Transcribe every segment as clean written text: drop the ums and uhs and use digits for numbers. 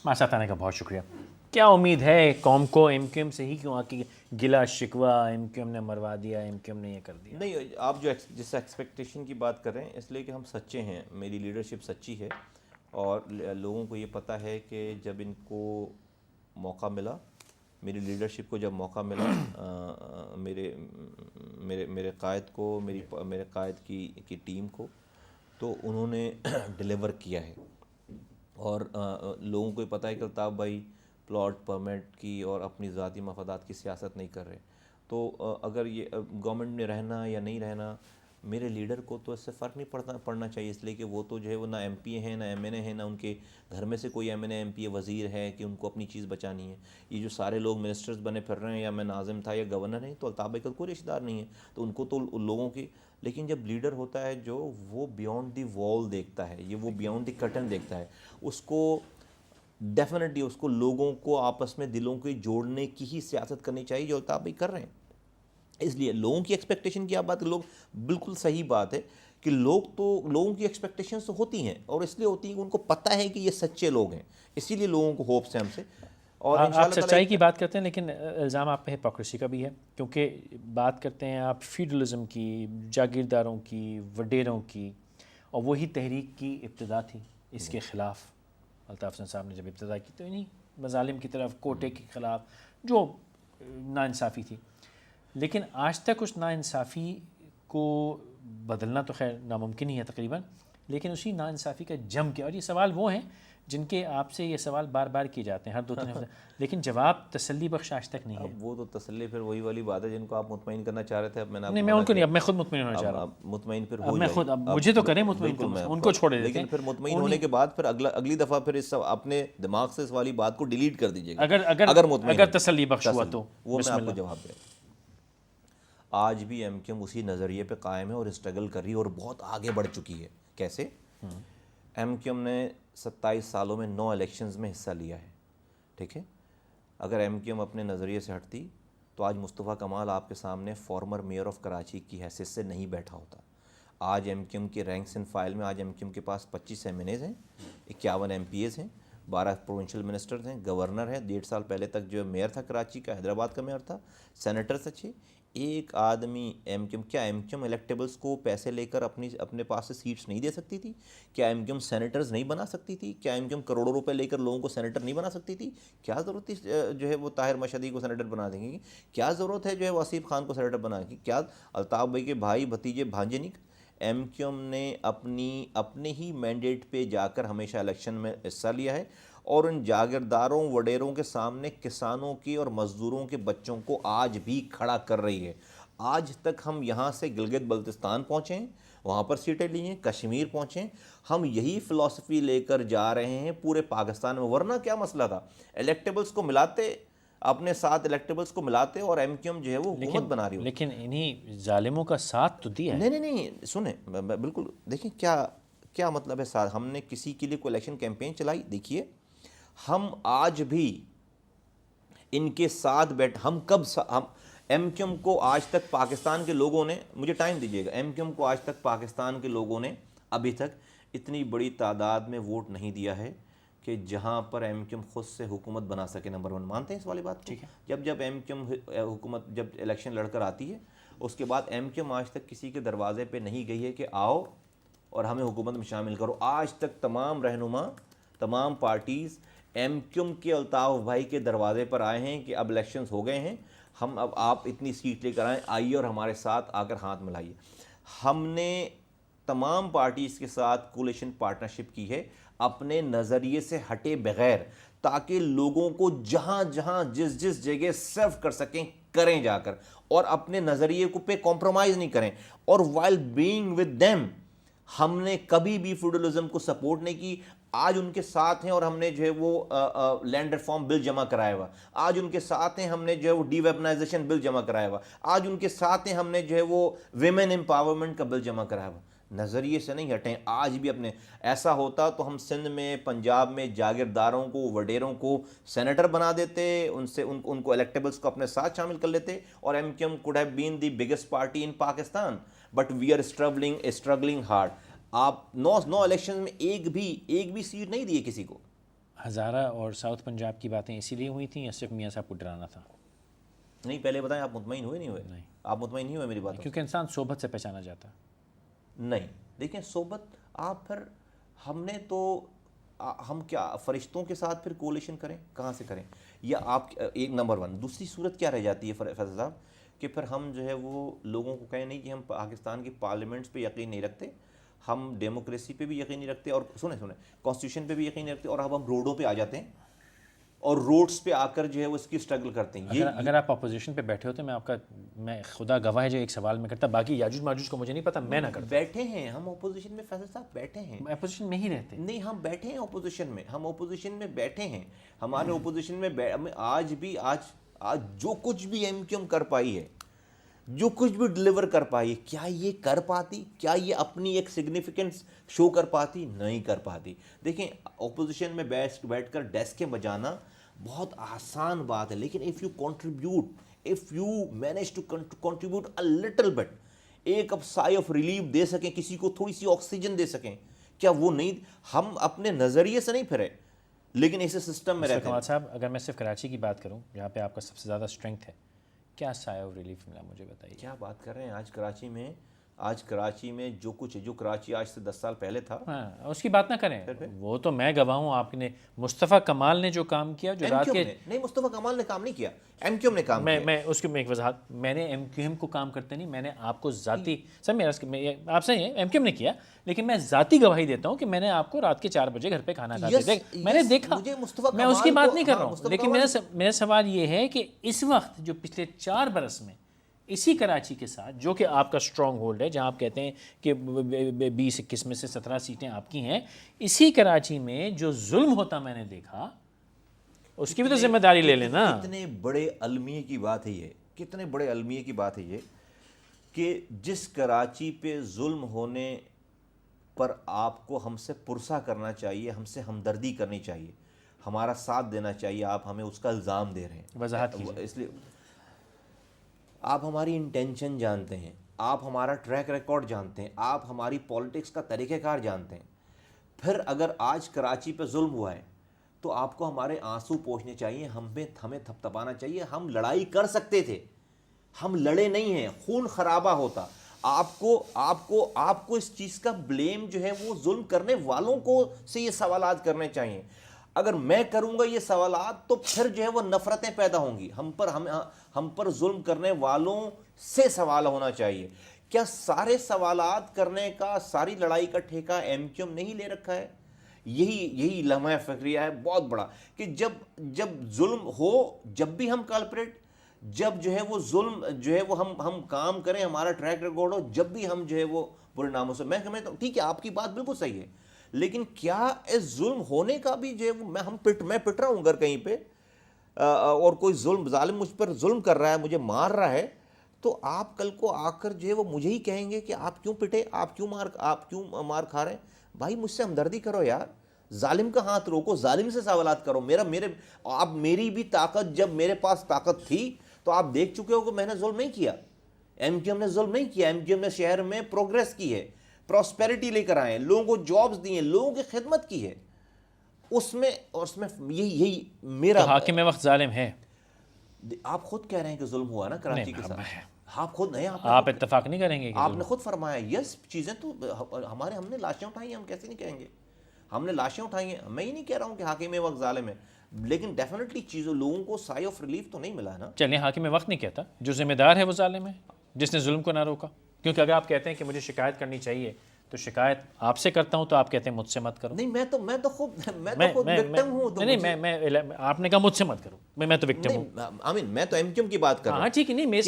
ہمارے ساتھ آنے کا بہت شکریہ. کیا امید ہے قوم کو ایم کیو ایم سے ہی کیوں آ کے گلا شکوہ ایم کیو ایم نے مروا دیا, ایم کیو ایم نے یہ کر دیا؟ نہیں, آپ جو جس ایکسپیکٹیشن کی بات کر رہے ہیں اس لیے کہ ہم سچے ہیں, میری لیڈرشپ سچی ہے اور لوگوں کو یہ پتہ ہے کہ جب ان کو موقع ملا, میری لیڈرشپ کو جب موقع ملا, میرے قائد کو, میرے قائد کی ٹیم کو, تو انہوں نے ڈیلیور کیا ہے. اور لوگوں کو یہ پتہ ہے کہ الطاف بھائی پلاٹ پرمٹ کی اور اپنی ذاتی مفادات کی سیاست نہیں کر رہے. تو اگر یہ گورنمنٹ میں رہنا یا نہیں رہنا, میرے لیڈر کو تو اس سے فرق نہیں پڑنا چاہیے, اس لیے کہ وہ تو جو ہے وہ نہ ایم پی اے ہیں, نہ ایم این اے ہیں, نہ ان کے گھر میں سے کوئی M N A M P A وزیر ہے کہ ان کو اپنی چیز بچانی ہے. یہ جو سارے لوگ منسٹرز بنے پھر رہے ہیں, یا میں ناظم تھا یا گورنر ہیں, تو الطاف بھائی کا کوئی رشتہ دار نہیں ہے, تو ان کو تو لوگوں کی. لیکن جب لیڈر ہوتا ہے جو وہ بیونڈ دی وال دیکھتا ہے, یہ وہ بیونڈ دی کرٹن دیکھتا ہے, اس کو ڈیفینیٹلی اس کو لوگوں کو آپس میں دلوں کے جوڑنے کی ہی سیاست کرنی چاہیے جو الطاف بھائی کر رہے ہیں. اس لیے لوگوں کی ایکسپیکٹیشن کی آپ بات, لوگ بالکل صحیح بات ہے کہ لوگوں کی ایکسپیکٹیشنز تو ہوتی ہیں, اور اس لیے ہوتی ہیں کہ ان کو پتہ ہے کہ یہ سچے لوگ ہیں, اسی لیے لوگوں کو ہوپس ہیں ہم سے. اور آپ سچائی کی بات کرتے ہیں لیکن الزام آپ پہ ہپوکریسی کا بھی ہے, کیونکہ بات کرتے ہیں آپ فیوڈلزم کی, جاگیرداروں کی, وڈیروں کی, اور وہی تحریک کی ابتدا تھی اس کے خلاف. الطاف حسین صاحب نے جب ابتدا کی تو انہیں مظالم کی طرف, کوٹے کے خلاف جو ناانصافی تھی. لیکن آج تک اس ناانصافی کو بدلنا تو خیر ناممکن ہی ہے تقریباً, لیکن اسی ناانصافی کا جم کے, اور یہ سوال وہ ہیں جن کے آپ سے یہ سوال بار بار کیے جاتے ہیں ہر 2-3 ہفتے, لیکن جواب تسلی بخش آج تک نہیں ہے. اب وہ تو تسلی پھر وہی والی بات ہے جن کو آپ مطمئن کرنا چاہ رہے تھے. اب میں نے نہیں, میں ان کو نہیں, اب میں خود مطمئن ہونا چاہ رہا ہوں. مطمئن پھر اب ہو میں جائے, خود, اب مجھے تو کریں مطمئن, ان کو چھوڑے دیتے ہیں. لیکن پھر مطمئن ہونے کے بعد پھر اگلی دفعہ پھر اس اپنے دماغ سے اس والی بات کو ڈیلیٹ کر دیجیے گا اگر تسلی بخش ہوا تو. وہ میں آپ کو جواب دے. آج بھی ایم کیو ایم اسی نظریے پہ قائم ہے اور اسٹرگل کر رہی ہے اور بہت آگے بڑھ چکی ہے. کیسے؟ ایم کیو ایم نے 27 سالوں میں 9 الیکشنز میں حصہ لیا ہے, ٹھیک ہے. اگر ایم کیو ایم اپنے نظریے سے ہٹتی تو آج مصطفیٰ کمال آپ کے سامنے فارمر میئر آف کراچی کی حیثیت سے نہیں بیٹھا ہوتا. آج ایم کیو ایم کے رینکس اینڈ فائل میں آج ایم کیو ایم کے پاس 25 ایم این ایز ہیں, 51 ایم پی ایز ہیں, 12 پروونشل منسٹرز ہیں, گورنر ہے, 1.5 سال پہلے تک جو میئر تھا کراچی کا, حیدرآباد کا میئر تھا, سینیٹرز اچھے. ایک آدمی ایم کیو ایم, کیا ایم کیو ایم الیکٹیبلس کو پیسے لے کر اپنے پاس سے سیٹس نہیں دے سکتی تھی؟ کیا ایم کیو ایم سینیٹرز نہیں بنا سکتی تھی؟ کیا ایم کیو ایم کروڑوں روپے لے کر لوگوں کو سینیٹر نہیں بنا سکتی تھی؟ کیا ضرورت تھی جو ہے وہ طاہر مشہدی کو سینیٹر بنا دیں گی؟ کیا ضرورت ہے جو ہے وسیف خان کو سینیٹر بنا کی؟ کیا الطاف بھائی کے بھائی بھتیجے بھانجے نہیں؟ ایم کیو ایم نے اپنے ہی مینڈیٹ پہ جا کر ہمیشہ الیکشن میں حصہ لیا ہے, اور ان جاگیرداروں وڈیروں کے سامنے کسانوں کی اور مزدوروں کے بچوں کو آج بھی کھڑا کر رہی ہے. آج تک ہم یہاں سے گلگت بلتستان پہنچے ہیں, وہاں پر سیٹیں لی ہیں, کشمیر پہنچے ہیں, ہم یہی فلسفی لے کر جا رہے ہیں پورے پاکستان میں. ورنہ کیا مسئلہ تھا؟ الیکٹیبلس کو ملاتے, اپنے ساتھ الیکٹیبلس کو ملاتے, اور ایم کیو ایم جو ہے وہ حکومت بنا رہی ہوتی. لیکن انہی ظالموں کا ساتھ تو دیا ہے. نہیں, سنیں بالکل, دیکھیں کیا مطلب ہے ساتھ. ہم نے کسی کے لیے کوئی الیکشن کیمپین چلائی؟ دیکھیے ہم آج بھی ان کے ساتھ ہم ایم کیو ایم کو آج تک پاکستان کے لوگوں نے, مجھے ٹائم دیجیے گا, ایم کیو ایم کو آج تک پاکستان کے لوگوں نے ابھی تک اتنی بڑی تعداد میں ووٹ نہیں دیا ہے کہ جہاں پر ایم کیو ایم خود سے حکومت بنا سکے. نمبر 1, مانتے ہیں اس والی بات کو؟ جب ایم کیو ایم حکومت جب الیکشن لڑ کر آتی ہے, اس کے بعد ایم کیو ایم آج تک کسی کے دروازے پہ نہیں گئی ہے کہ آؤ اور ہمیں حکومت میں شامل کرو. آج تک تمام رہنما, تمام پارٹیز ایم کیو ایم کے الطاف بھائی کے دروازے پر آئے ہیں کہ اب الیکشنز ہو گئے ہیں, ہم اب آپ اتنی سیٹ لے کر آئیے اور ہمارے ساتھ آ کر ہاتھ ملائیے. ہم نے تمام پارٹیز کے ساتھ کولیشن پارٹنرشپ کی ہے اپنے نظریے سے ہٹے بغیر, تاکہ لوگوں کو جہاں جہاں جس جگہ سرو کر سکیں کریں جا کر, اور اپنے نظریے کو پہ کمپرومائز نہیں کریں. اور وائل بینگ ود دیم ہم نے کبھی بھی فیوڈلزم کو سپورٹ نہیں کی. آج ان کے ساتھ ہیں اور ہم نے جو ہے وہ لینڈ ریفارم بل جمع کرایا ہوا. آج ان کے ساتھ ہیں, ہم نے جو ہے وہ ڈی ویپنائزیشن بل جمع کرایا ہوا. آج ان کے ساتھ ہیں, ہم نے جو ہے وہ ویمن امپاورمنٹ کا بل جمع کرایا ہوا. نظریے سے نہیں ہٹیں آج بھی اپنے. ایسا ہوتا تو ہم سندھ میں, پنجاب میں جاگیرداروں کو, وڈیروں کو سینیٹر بنا دیتے, ان کو الیکٹیبلس کو اپنے ساتھ شامل کر لیتے, اور M Q M could have been the biggest party in Pakistan. But we are struggling hard. آپ 9 الیکشن میں ایک بھی سیٹ نہیں دیے کسی کو. ہزارہ اور ساؤتھ پنجاب کی باتیں اسی لیے ہوئی تھیں یا صرف میاں صاحب کو ڈرانا تھا؟ نہیں پہلے بتائیں آپ مطمئن ہوئے نہیں ہوئے؟ نہیں، آپ مطمئن نہیں ہوئے میری بات؟ کیونکہ انسان صحبت سے پہچانا جاتا ہے۔ نہیں دیکھیں صحبت آپ پھر ہم نے تو ہم کیا فرشتوں کے ساتھ پھر کولیشن کریں؟ کہاں سے کریں؟ یا آپ ایک نمبر ون، دوسری صورت کیا رہ جاتی ہے فیصل صاحب کہ پھر ہم جو ہے وہ لوگوں کو کہیں نہیں کہ ہم پاکستان کی پارلیمنٹس پہ یقین نہیں رکھتے، ہم ڈیموکریسی پہ بھی یقین نہیں رکھتے، اور سنیں کانسٹیٹیوشن پہ بھی یقین نہیں رکھتے، اور اب ہم روڈوں پہ آ جاتے ہیں اور روڈز پہ آ کر جو ہے وہ اس کی اسٹرگل کرتے ہیں۔ اگر آپ اپوزیشن پہ بیٹھے ہوتے میں خدا گواہ ہے جو ایک سوال میں کرتا، باقی یاجوج ماجوج کو مجھے نہیں پتا، میں نہ کرتا۔ بیٹھے ہیں ہم اپوزیشن میں فیصل صاحب، بیٹھے ہیں، اپوزیشن میں ہی رہتے نہیں ہم بیٹھے ہیں اپوزیشن میں، ہم اپوزیشن میں بیٹھے ہیں، ہمارے اپوزیشن میں آج جو کچھ بھی ایم کیو ایم کر پائی ہے، جو کچھ بھی ڈلیور کر پائی ہے، کیا یہ کر پاتی؟ کیا یہ اپنی ایک سگنیفیکنس شو کر پاتی؟ نہیں کر پاتی۔ دیکھیں اپوزیشن میں بیٹھ کر ڈیسکیں بجانا بہت آسان بات ہے، لیکن if you manage to contribute a little bit، ایک اب sigh of relief دے سکیں، کسی کو تھوڑی سی آکسیجن دے سکیں، کیا وہ نہیں؟ ہم اپنے نظریے سے نہیں پھرے لیکن ایسے سسٹم میں رہتے ہیں۔ کمال صاحب اگر میں صرف کراچی کی بات کروں جہاں پہ آپ کا سب سے زیادہ اسٹرینگتھ ہے، کیا سایہ آف ریلیف ملا مجھے بتائیے؟ کیا بات کر رہے ہیں؟ آج کراچی میں جو کچھ ہے، جو کراچی آج سے 10 سال پہلے تھا، ہاں اس کی بات نہ کریں، وہ تو میں گواہ ہوں، آپ نے مصطفیٰ کمال نے جو کام کیا، جو رات کے نہیں مصطفیٰ کمال نے کام نہیں کیا، ایم کیو ایم نے کام کیا۔ میں اس کی ایک وضاحت، میں نے ایم کیو ایم کو کام کرتے نہیں، میں نے آپ کو ذاتی سر میرا آپ سے ایم کیو ایم نے کیا، لیکن میں ذاتی گواہی دیتا ہوں کہ میں نے آپ کو رات کے 4 بجے گھر پہ کھانا کھاتے دیکھا، میں نے دیکھا، میں اس کی بات نہیں کر رہا ہوں، لیکن میرا سوال یہ ہے کہ اس وقت جو پچھلے 4 برس میں اسی کراچی کے ساتھ، جو کہ آپ کا اسٹرانگ ہولڈ ہے، جہاں آپ کہتے ہیں کہ 20-21 میں سے 17 سیٹیں آپ کی ہیں، اسی کراچی میں جو ظلم ہوتا میں نے دیکھا، اس کی بھی تو ذمہ داری لے لینا۔ کتنے بڑے المیے کی بات ہے یہ، کتنے بڑے المیے کی بات ہے یہ کہ جس کراچی پہ ظلم ہونے پر آپ کو ہم سے پرسہ کرنا چاہیے، ہم سے ہمدردی کرنی چاہیے، ہمارا ساتھ دینا چاہیے، آپ ہمیں اس کا الزام دے رہے ہیں۔ وضاحت کیجیے۔ اس لیے آپ ہماری انٹینشن جانتے ہیں، آپ ہمارا ٹریک ریکارڈ جانتے ہیں، آپ ہماری پولیٹکس کا طریقہ کار جانتے ہیں، پھر اگر آج کراچی پہ ظلم ہوا ہے تو آپ کو ہمارے آنسو پوچھنے چاہیے، ہمیں تھپتھپانا چاہیے۔ ہم لڑائی کر سکتے تھے، ہم لڑے نہیں ہیں، خون خرابہ ہوتا۔ آپ کو اس چیز کا بلیم جو ہے وہ ظلم کرنے والوں کو سے یہ سوالات کرنے چاہیے۔ اگر میں کروں گا یہ سوالات تو پھر جو ہے وہ نفرتیں پیدا ہوں گی، ہم پر ظلم کرنے والوں سے سوال ہونا چاہیے۔ کیا سارے سوالات کرنے کا، ساری لڑائی کا ٹھیکہ ایم کیو ایم نہیں لے رکھا ہے؟ یہی لمحہ فکریہ ہے بہت بڑا کہ جب ظلم ہو، جب بھی ہم کالپریٹ، جب جو ہے وہ ظلم جو ہے وہ ہم کام کریں، ہمارا ٹریک ریکارڈ ہو، جب بھی ہم جو ہے وہ برے ناموں سے، میں سمجھتا ہوں ٹھیک ہے آپ کی بات بالکل صحیح ہے، لیکن کیا اس ظلم ہونے کا بھی جو ہے میں پٹ رہا ہوں اگر کہیں پہ اور کوئی ظالم مجھ پر ظلم کر رہا ہے، مجھے مار رہا ہے، تو آپ کل کو آ کر جو ہے وہ مجھے ہی کہیں گے کہ آپ کیوں پٹے، آپ کیوں مار کھا رہے ہیں؟ بھائی مجھ سے ہمدردی کرو یار، ظالم کا ہاتھ روکو، ظالم سے سوالات کرو۔ میری بھی طاقت، جب میرے پاس طاقت تھی تو آپ دیکھ چکے ہو کہ میں نے ظلم نہیں کیا، ایم کیو ایم نے ظلم نہیں کیا، ایم کیو ایم نے شہر میں پروگریس کی ہے، پراسپیرٹی لے کر آئے ہیں، لوگوں کو جابز دی ہیں، لوگوں کی خدمت کی ہے، اس میں یہی میرا حاکم وقت ظالم ہے۔ آپ خود کہہ رہے ہیں کہ ظلم ہوا نا کراچی کے ساتھ، آپ خود نہیں، آپ اتفاق نہیں کریں گے کہ آپ نے خود فرمایا، یس چیزیں تو ہم نے لاشیں اٹھائی ہیں، ہم کیسے نہیں کہیں گے، ہم نے لاشیں اٹھائی ہیں، میں ہی نہیں کہہ رہا ہوں کہ حاکم وقت ظالم ہے، لیکن ڈیفینیٹلی چیزوں لوگوں کو سائے آف ریلیف تو نہیں ملا نا۔ چلیں حاکم وقت نہیں کہتا، جو ذمہ دار ہے وہ ظالم ہے جس نے ظلم کو نہ روکا، کیونکہ اگر آپ کہتے ہیں کہ مجھے شکایت کرنی چاہیے تو شکایت آپ سے کرتا ہوں تو آپ کہتے ہیں مجھ سے مت کرو۔ نہیں میں تو خود وکٹم ہوں، نہیں آپ نے کہا مجھ سے مت کرو، میں تو وکٹم ہوں، میں تو ایم کیو ایم کی بات کر رہا ہوں۔ ہاں ٹھیک ہے، نہیں میرے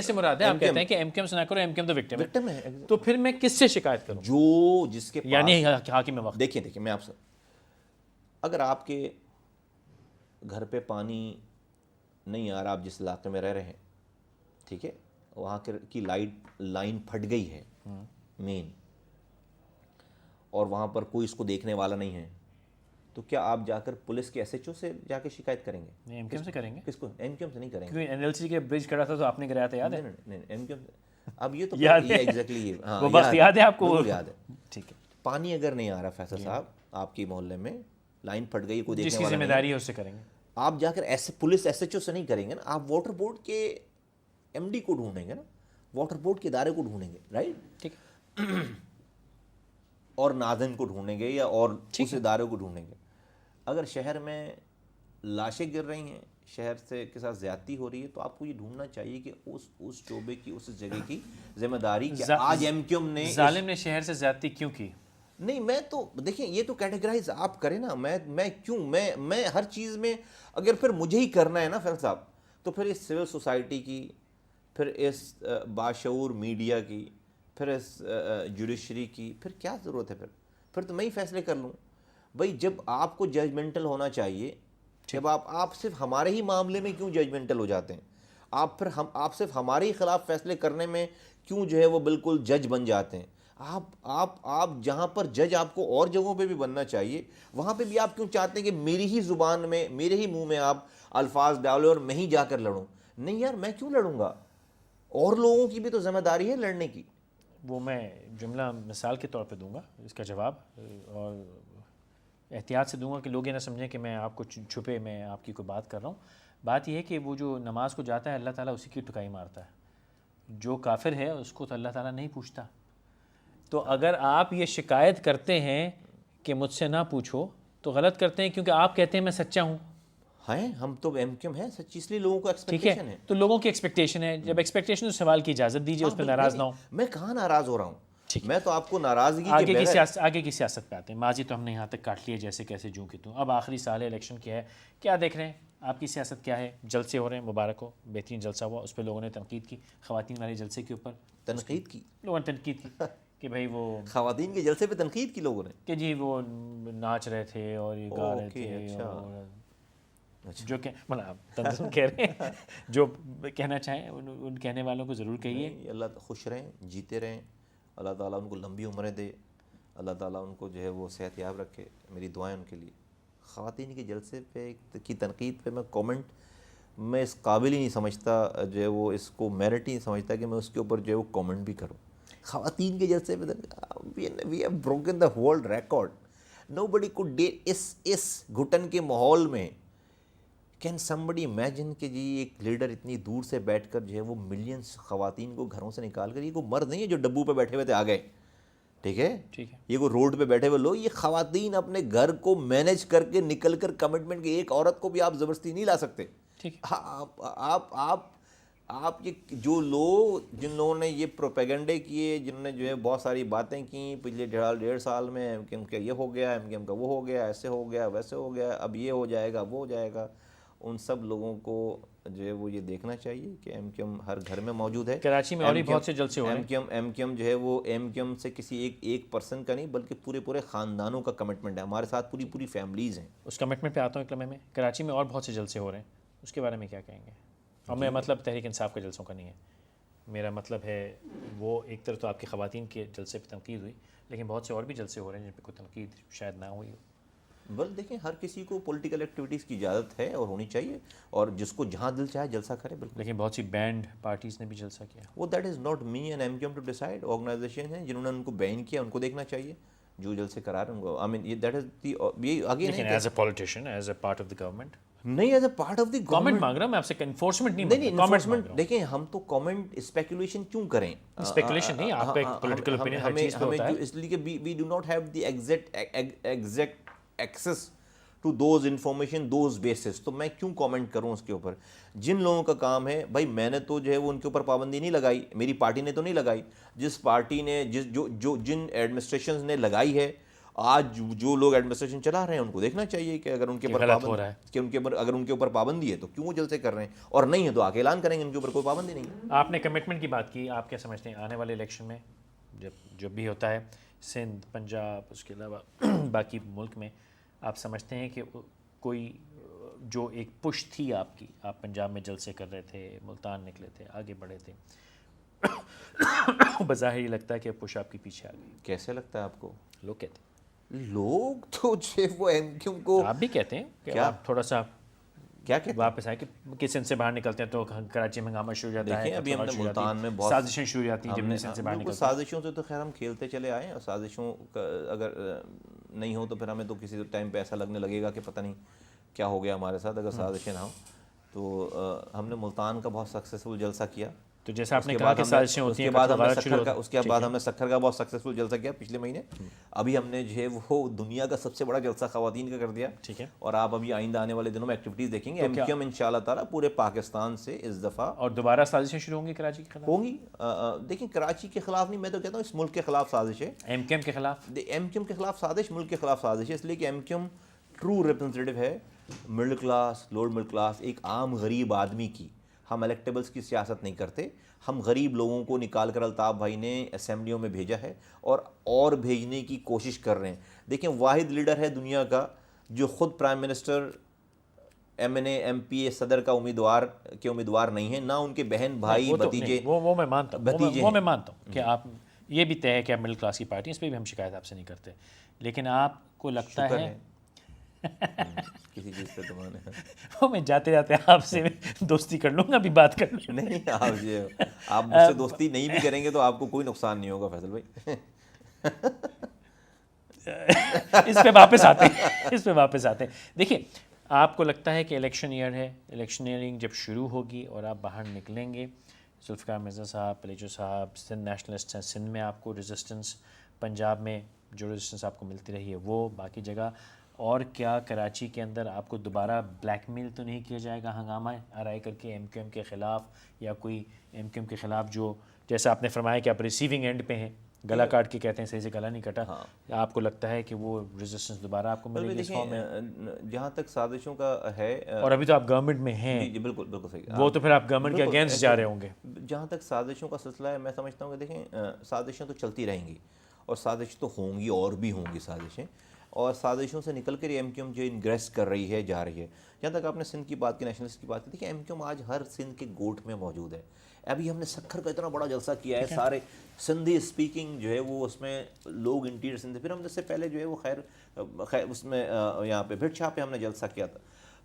سے مراد ہے، آپ کہتے ہیں کہ ایم کیو ایم سے نہ کرو، ایم کیو ایم تو وکٹم ہے، تو پھر میں کس سے شکایت کروں؟ جو جس کے یعنی حاکم وقت۔ دیکھیں میں آپ سے، اگر آپ کے گھر پہ پانی نہیں آ رہا، آپ جس علاقے میں رہ رہے ہیں، ٹھیک ہے، وہاں کی لائن پھٹ گئی ہے مین، اور وہاں پر کوئی اس کو دیکھنے والا نہیں ہے، تو کیا آپ جا کر پولیس کے ایس ایچ او سے جا کے شکایت کریں گے؟ ایم کیو ایم سے کریں گے۔ کس کو؟ ایم کیو ایم سے نہیں کریں گے، کیونکہ این ایل سی کے برج کھڑا تھا تو آپ نے گرایا تھا، یاد ہے؟ نہیں ایم کیو ایم، اب یہ تو ایگزیکٹلی وہ وقت یاد ہے آپ کو؟ بالکل یاد ہے۔ ٹھیک ہے، پانی اگر نہیں آ رہا فیصل صاحب آپ کے محلے میں، لائن پھٹ گئی کوئی جس دیکھنے کی والا ذمہ نہیں داری ہے اس سے کریں گے. آپ جا کر ایسے پولیس ایس ایچ او سے نہیں کریں گے نا, آپ واٹر بورڈ کے ایم ڈی کو ڈھونڈیں گے نا, واٹر بورڈ کے ادارے کو ڈھونڈیں گے, رائٹ, ٹھیک اور ناظرین کو ڈھونڈیں گے یا اور اس ادارے کو ڈھونڈیں گے. اگر شہر میں لاشیں گر رہی ہیں, شہر سے کے ساتھ زیادتی ہو رہی ہے, تو آپ کو یہ ڈھونڈنا چاہیے کہ اس شعبے کی, اس جگہ کی ذمہ داری کہ آج ایم کیو ایم نے ظالم نے شہر سے زیادتی کیوں کی. نہیں, میں تو دیکھیں یہ تو کیٹیگرائز آپ کریں نا, میں کیوں میں ہر چیز میں اگر پھر مجھے ہی کرنا ہے نا فیصل صاحب, تو پھر اس سول سوسائٹی کی, پھر اس باشعور میڈیا کی, پھر اس جوڈیشری کی پھر کیا ضرورت ہے. پھر تو میں ہی فیصلے کر لوں. بھائی جب آپ کو ججمنٹل ہونا چاہیے, جب آپ صرف ہمارے ہی معاملے میں کیوں ججمنٹل ہو جاتے ہیں, آپ صرف ہمارے ہی خلاف فیصلے کرنے میں کیوں جو ہے وہ بالکل جج بن جاتے ہیں. آپ جہاں پر جج آپ کو اور جگہوں پہ بھی بننا چاہیے, وہاں پہ بھی آپ کیوں چاہتے ہیں کہ میری ہی زبان میں, میرے ہی منہ میں آپ الفاظ ڈالو اور میں ہی جا کر لڑوں. نہیں یار, میں کیوں لڑوں گا, اور لوگوں کی بھی تو ذمہ داری ہے لڑنے کی. وہ میں جملہ مثال کے طور پہ دوں گا اس کا جواب, اور احتیاط سے دوں گا کہ لوگ یہ نہ سمجھیں کہ میں آپ کو چھپے میں آپ کی کوئی بات کر رہا ہوں. بات یہ ہے کہ وہ جو نماز کو جاتا ہے اللہ تعالیٰ اسی کی ٹکائی مارتا ہے. جو کافر ہے اس کو تو اللہ تعالیٰ نہیں پوچھتا. تو اگر آپ یہ شکایت کرتے ہیں کہ مجھ سے نہ پوچھو تو غلط کرتے ہیں, کیونکہ آپ کہتے ہیں میں سچا ہوں. ہیں ہم تو ایم کیو ایم ہیں سچی, اس لیے لوگوں کو ٹھیک ہے, ایکسپیکٹیشن ہے. تو لوگوں کی ایکسپیکٹیشن ہے, جب ایکسپیکٹیشن اس سوال کی اجازت دیجیے, اس پہ ناراض نہ ہو. میں کہاں ناراض ہو رہا ہوں, میں تو آپ کو ناراضگی کے آگے کی سیاست پہ آتے ہیں. ماضی تو ہم نے یہاں تک کاٹ لیا جیسے کیسے جوں کی توں. اب آخری سال ہے, الیکشن کیا ہے, کیا دیکھ رہے ہیں, آپ کی سیاست کیا ہے. جلسے ہو رہے ہیں, مبارک ہو, بہترین جلسہ ہوا, اس پہ لوگوں نے تنقید کی. خواتین والے جلسے کے اوپر تنقید کی, لوگوں نے تنقید کی کہ بھائی وہ خواتین کے جلسے پہ تنقید کی لوگوں نے, کہ جی وہ ناچ رہے تھے اور یہ گا رہے تھے, اور جو کہ مطلب تنظیم کہہ رہے ہیں, جو کہنا چاہیں ان کہنے والوں کو ضرور کہیے. اللہ خوش رہیں, جیتے رہیں, اللہ تعالیٰ ان کو لمبی عمریں دے, اللہ تعالیٰ ان کو جو ہے وہ صحت یاب رکھے, میری دعائیں ان کے لیے. خواتین کے جلسے پہ کی تنقید پہ میں کومنٹ, میں اس قابل ہی نہیں سمجھتا, جو ہے وہ اس کو میرٹ ہی نہیں سمجھتا کہ میں اس کے اوپر جو ہے وہ کومنٹ بھی کروں. خواتین کے جلسے پہ we have broken the world record. Nobody could dare اس گھٹن کے ماحول میں. کین somebody imagine کہ جی ایک لیڈر اتنی دور سے بیٹھ کر جو ہے وہ ملینز خواتین کو گھروں سے نکال کر, یہ کوئی مرد نہیں ہے جو ڈبو پہ بیٹھے ہوئے تھے آ گئے, ٹھیک ہے, یہ کوئی روڈ پہ بیٹھے ہوئے لوگ, یہ خواتین اپنے گھر کو مینیج کر کے نکل کر کمٹمنٹ کی, ایک عورت کو بھی آپ زبردستی نہیں لا سکتے. آپ یہ جو لوگ جن لوگوں نے یہ پروپیگنڈے کیے, جنہوں نے جو ہے بہت ساری باتیں کی پچھلے 1.5 سال میں, ایم کیو ایم کا یہ ہو گیا, ایم کیو ایم کا وہ ہو گیا, ایسے ہو گیا, ویسے ہو گیا, اب یہ ہو جائے گا, وہ ہو جائے گا, ان سب لوگوں کو جو ہے وہ یہ دیکھنا چاہیے کہ ایم کیو ایم ہر گھر میں موجود ہے. کراچی میں اور بھی بہت سے جلسے ہو رہے ہیں. ایم کیو ایم جو ہے وہ ایم کیو ایم سے کسی ایک پرسن کا نہیں بلکہ پورے خاندانوں کا کمٹمنٹ ہے, ہمارے ساتھ پوری فیملیز ہیں. اس کمٹمنٹ پہ آتا ہوں ایک لمحے میں. کراچی میں اور بہت سے جلسے ہو رہے ہیں, اس کے بارے میں کیا کہیں گے؟ اور میں مطلب تحریک انصاف کے جلسوں کا نہیں ہے, میرا مطلب ہے وہ ایک طرف تو آپ کی خواتین کے جلسے پہ تنقید ہوئی, لیکن بہت سے اور بھی جلسے ہو رہے ہیں جن پہ کوئی تنقید شاید نہ ہوئی ہو. دیکھیں ہر کسی کو پولیٹیکل ایکٹیویٹیز کی اجازت ہے اور ہونی چاہیے, اور جس کو جہاں دل چاہے جلسہ کرے. بالکل, لیکن بہت سی بینڈ پارٹیز نے بھی جلسہ کیا. وہ that is not me and M Q M to decide. Organisation ہیں جنہوں نے ان کو بین کیا, ان کو دیکھنا چاہیے جو جلسے کرا رہے ہیں ان کو. آئی مین دیٹ از دی, یہ آگے نہیں as a politician, as a part of the government نہیں, as a part of the government مانگ رہا ہوں میں آپ سے, انفورسمنٹ نہیں, انفورسمنٹ. دیکھیں ہم تو کامنٹ اسپیکولیشن کیوں کریں, اسپیکولیشن نہیں, آپ کا ایک پولیٹیکل اوپینین ہر چیز پہ ہوتا ہے. اس لیے کہ we do not have the exact access to those information, those bases. تو میں کیوں کامنٹ کروں اس کے اوپر؟ جن لوگوں کا کام ہے بھائی, میں نے تو جو ہے وہ ان کے اوپر پابندی نہیں لگائی, میری پارٹی نے تو نہیں لگائی. جس پارٹی نے جن ایڈمنسٹریشنز نے لگائی ہے, آج جو لوگ ایڈمنسٹریشن چلا رہے ہیں ان کو دیکھنا چاہیے کہ اگر ان کے اوپر پابندی ہے تو کیوں وہ جلسے کر رہے ہیں, اور نہیں ہے تو آگے اعلان کریں گے ان کے اوپر کوئی پابندی نہیں ہے. آپ نے کمٹمنٹ کی بات کی, آپ کیا سمجھتے ہیں آنے والے الیکشن میں جب بھی ہوتا ہے, سندھ, پنجاب, اس کے علاوہ باقی ملک میں, آپ سمجھتے ہیں کہ کوئی جو ایک پش تھی آپ کی, آپ پنجاب میں جلسے کر رہے تھے, ملتان نکلے تھے, آگے بڑھے تھے, بظاہر یہ لگتا ہے کہ پش آپ کے پیچھے آ گئی؟ کیسے لگتا ہے آپ کو؟ لوگ کہتے ہیں, لوگ تو جو وہ ایم کیو ایم کو, آپ بھی کہتے ہیں کہ آپ تھوڑا سا کیا کہتے ہیں واپس آئے کہ سندھ سے باہر نکلتے ہیں تو کراچی میں ہنگامہ شروع ہو جاتا ہے. ابھی ہم نے ملتان میں بہت سازشیں شروع ہو جاتی ہیں جب سندھ سے باہر نکلتے ہیں. سازشوں سے تو خیر ہم کھیلتے چلے آئے ہیں, اور سازشوں کا اگر نہیں ہو تو پھر ہمیں تو کسی ٹائم پہ ایسا لگنے لگے گا کہ پتہ نہیں کیا ہو گیا ہمارے ساتھ اگر سازشیں نہ ہوں. تو ہم نے ملتان کا بہت سکسیزفل جلسہ کیا. تو جیسا آپ نے کہا کہ سازشیں ہوتی ہیں, اس کے بعد ہم نے سکھر کا بہت سکسیزفل جلسہ کیا پچھلے مہینے. ابھی ہم نے جو ہے وہ دنیا کا سب سے بڑا جلسہ خواتین کا کر دیا. ٹھیک ہے. اور آپ ابھی آئندہ آنے والے دنوں میں ایکٹیویٹیز دیکھیں گے. ایم کیو ایم ان شاء اللہ تعالیٰ پورے پاکستان سے اس دفعہ اور دوبارہ سازشیں شروع ہوں گی کراچی کے خلاف؟ ہوں گی. دیکھیں کراچی کے خلاف نہیں, میں تو کہتا ہوں اس ملک کے خلاف سازش ہے. ایم کیو ایم کے خلاف, ایم کیو ایم کے خلاف سازش ملک کے خلاف سازش ہے, اس لیے کہ M Q M true representative ہے middle class, lower middle class, ایک عام غریب آدمی کی. ہم الیکٹیبلس کی سیاست نہیں کرتے, ہم غریب لوگوں کو نکال کر الطاف بھائی نے اسمبلیوں میں بھیجا ہے اور بھیجنے کی کوشش کر رہے ہیں. دیکھیں واحد لیڈر ہے دنیا کا جو خود prime minister, M N A, M P اے, صدر کا امیدوار نہیں ہیں, نہ ان کے بہن بھائی بھتیجے. وہ میں مانتا ہوں کہ آپ یہ بھی طے ہے کہ آپ مڈل کلاس کی پارٹی, اس پہ بھی ہم شکایت آپ سے نہیں کرتے, لیکن آپ کو لگتا ہے کسی چیز پہ دمان ہے وہ میں جاتے جاتے آپ سے دوستی کر لوں گا, ابھی بات کر لوں. نہیں, آپ مجھ سے دوستی نہیں بھی کریں گے تو آپ کو کوئی نقصان نہیں ہوگا فیصل بھائی. اس پہ واپس آتے ہیں. دیکھیے آپ کو لگتا ہے کہ الیکشن ایئر ہے, الیکشن ایئرنگ جب شروع ہوگی اور آپ باہر نکلیں گے, ذوالفقار مرزا صاحب, پلیجو صاحب سندھ نیشنلسٹ ہیں, سندھ میں آپ کو ریزسٹنس, پنجاب میں جو ریزسٹنس آپ کو ملتی رہی ہے وہ, باقی جگہ, اور کیا کراچی کے اندر آپ کو دوبارہ بلیک میل تو نہیں کیا جائے گا ہنگامہ آرائی کر کے ایم کیو ایم کے خلاف, یا کوئی ایم کیو ایم کے خلاف جو جیسا آپ نے فرمایا کہ آپ ریسیونگ اینڈ پہ ہیں, گلا کاٹ کے کہتے ہیں, صحیح سے گلا نہیں کٹا, آپ کو لگتا ہے کہ وہ ریزسٹنس دوبارہ آپ کو ملے گی اس فارم میں؟ جہاں تک سازشوں کا ہے, اور ابھی تو آپ گورنمنٹ میں ہیں. جی بالکل صحیح, وہ تو پھر آپ گورنمنٹ کے اگینسٹ جا رہے ہوں گے. جہاں تک سازشوں کا سلسلہ ہے, میں سمجھتا ہوں کہ دیکھیں سازشیں تو چلتی رہیں گی اور سازش تو ہوں گی اور بھی ہوں گی سازشیں, اور سازشوں سے نکل کر ایم کیو ایم جو انگریس کر رہی ہے جا رہی ہے. جہاں تک آپ نے سندھ کی بات کی, نیشنلسٹ کی بات کی, دیکھیں ایم کیو ایم آج ہر سندھ کے گوٹ میں موجود ہے. ابھی ہم نے سکھر کا اتنا بڑا جلسہ کیا ہے, سارے سندھی اسپیکنگ جو ہے وہ اس میں لوگ انٹیریئر سندھ, پھر ہم نے اس سے پہلے جو ہے وہ خیر اس میں یہاں پہ بھٹ شاہ پہ ہم نے جلسہ کیا تھا.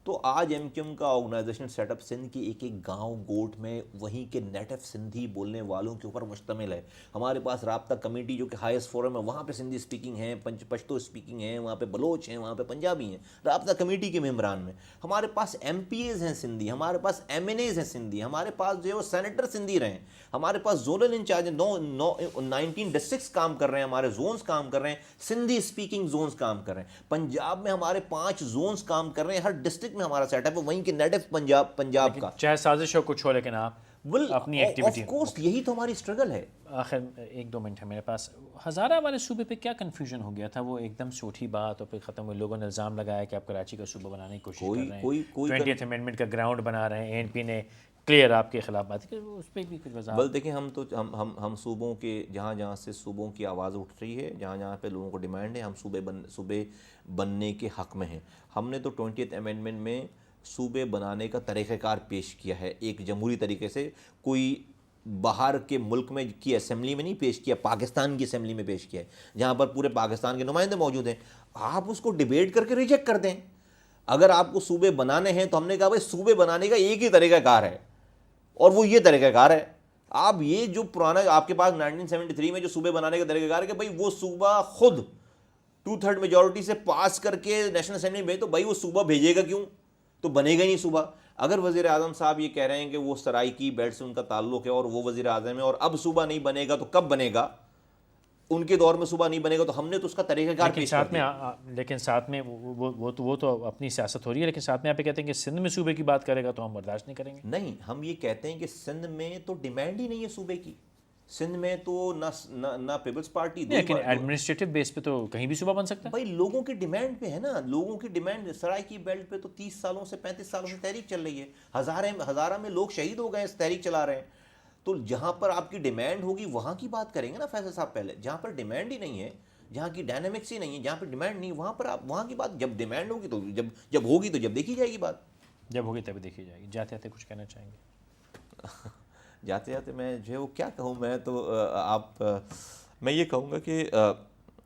تو آج ایم کیو ایم کا آرگنائزیشن سیٹ اپ سندھ کی ایک گاؤں گوٹ میں وہیں کے نیٹو سندھی بولنے والوں کے اوپر مشتمل ہے. ہمارے پاس رابطہ کمیٹی جو کہ ہائیسٹ فورم ہے, وہاں پہ سندھی اسپیکنگ ہیں, پشتو اسپیکنگ ہیں, وہاں پہ بلوچ ہیں, وہاں پہ پنجابی ہیں رابطہ کمیٹی کے ممبران میں. ہمارے پاس ایم پی ایز ہیں سندھی, ہمارے پاس ایم این ایز ہیں سندھی, ہمارے پاس جو ہے وہ سینیٹر سندھی رہے ہیں, ہمارے پاس زونل انچارج 19 ڈسٹرکٹس کام کر رہے ہیں, ہمارے زونز کام کر رہے ہیں, سندھی اسپیکنگ زونز کام کر رہے ہیں. پنجاب میں ہمارے 5 زونز کام کر رہے ہیں, ہر ڈسٹرکٹ میں ہمارا سیٹ اپ ہے وہیں کے نیٹو پنجاب کا, چاہے سازش ہو کچھ ہو, لیکن آپ اپنی ایکٹیویٹی. آف کورس یہی تو ہماری اسٹرگل ہے. آخر 1-2 منٹ ہے میرے پاس. ہزارہ والے صوبے پہ کیا کنفیوژن ہو گیا تھا, وہ ایک دم سے اٹھی بات اور پھر ختم ہوئی, لوگوں نے الزام لگایا کہ آپ کراچی کا صوبہ بنانے کی کوشش کر رہے ہیں, 20th امینڈمنٹ کا گراؤنڈ بنا رہے ہیں, این پی نے کلیئر آپ کے خلاف بات کی, اس پہ بھی کچھ وضاحت. بل دیکھیں ہم صوبوں کے جہاں سے صوبوں کی آواز اٹھ رہی ہے, جہاں پہ لوگوں کو ڈیمانڈ ہے, ہم صوبے بننے کے حق میں ہیں. ہم نے تو 20th امینڈمنٹ میں صوبے بنانے کا طریقہ کار پیش کیا ہے, ایک جمہوری طریقے سے, کوئی باہر کے ملک میں کی اسمبلی میں نہیں پیش کیا, پاکستان کی اسمبلی میں پیش کیا ہے, جہاں پر پورے پاکستان کے نمائندے موجود ہیں. آپ اس کو ڈیبیٹ کر کے ریجیکٹ کر دیں. اگر آپ کو صوبے بنانے ہیں تو ہم نے کہا بھائی صوبے بنانے کا ایک ہی طریقہ کار ہے, اور وہ یہ طریقہ کار ہے. آپ یہ جو پرانا آپ کے پاس 1973 میں جو صوبے بنانے کا طریقہ کار ہے کہ بھائی وہ صوبہ خود 2/3 میجورٹی سے پاس کر کے نیشنل اسمبلی میں, تو بھائی وہ صوبہ بھیجے گا کیوں, تو بنے گا ہی نہیں صوبہ. اگر وزیر اعظم صاحب یہ کہہ رہے ہیں کہ وہ سرائکی بیلٹ سے ان کا تعلق ہے اور وہ وزیر اعظم ہے اور اب صوبہ نہیں بنے گا, تو کب بنے گا, ان کے دور میں صوبہ نہیں بنے گا, تو ہم نے تو اس کا طریقہ کار پیش کر دیا. لیکن ساتھ میں وہ تو اپنی سیاست ہو رہی ہے, لیکن ساتھ میں آپ یہ کہتے ہیں کہ سندھ میں صوبے کی بات کرے گا تو ہم برداشت نہیں کریں گے. نہیں, ہم یہ کہتے ہیں کہ سندھ میں تو ڈیمانڈ ہی نہیں ہے صوبے کی. سندھ میں تو نہ پیپلز پارٹی, لیکن ایڈمنسٹریٹو بیس پہ تو کہیں بھی صوبہ بن سکتا ہے. بھائی لوگوں کی ڈیمانڈ پہ ہے نا, لوگوں کی ڈیمانڈ. سرائکی بیلٹ پہ تو 30 سالوں سے 35 سالوں سے تحریک چل رہی ہے, ہزارہ میں لوگ شہید ہو گئے اس تحریک چلا رہے ہیں. تو جہاں پر آپ کی ڈیمانڈ ہوگی وہاں کی بات کریں گے نا فیصل صاحب. پہلے جہاں پر ڈیمانڈ ہی نہیں ہے, جہاں کی ڈائنامکس ہی نہیں ہے, جہاں پہ ڈیمانڈ نہیں, وہاں پر آپ وہاں کی بات, جب ڈیمانڈ ہوگی تو جب ہوگی تو جب دیکھی جائے گی بات, جب ہوگی تبھی دیکھی جائے گی. جاتے جاتے کچھ کہنا چاہیں گے؟ جاتے جاتے میں جو ہے وہ کیا کہوں, میں تو میں یہ کہوں گا کہ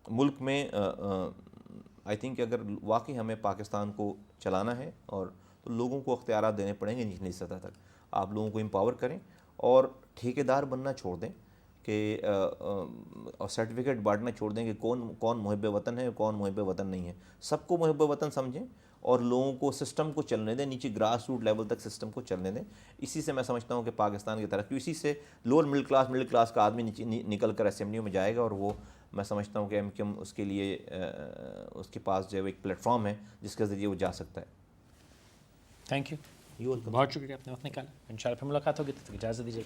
ملک میں آئی تھنک اگر واقعی ہمیں پاکستان کو چلانا ہے اور تو لوگوں کو اختیارات دینے پڑیں گے نچلی سطح تک. آپ لوگوں کو امپاور کریں اور ٹھیکیدار بننا چھوڑ دیں, کہ اور سرٹیفکیٹ بانٹنا چھوڑ دیں کہ کون محب وطن ہے کون محب وطن نہیں ہے. سب کو محب وطن سمجھیں اور لوگوں کو سسٹم کو چلنے دیں, نیچے گراس روٹ لیول تک سسٹم کو چلنے دیں. اسی سے میں سمجھتا ہوں کہ پاکستان کی ترقی, اسی سے لوور مڈل کلاس کا آدمی نکل کر اسمبلیوں میں جائے گا, اور وہ میں سمجھتا ہوں کہ ایم کیو ایم اس کے لیے اس کے پاس جو ہے ایک پلیٹ فارم ہے جس کے ذریعے وہ جا سکتا ہے. تھینک یو, بہت شکریہ آپ نے وقت نکالا. انشاءاللہ پھر ملاقات ہوگی, تب تک اجازت دیجیے.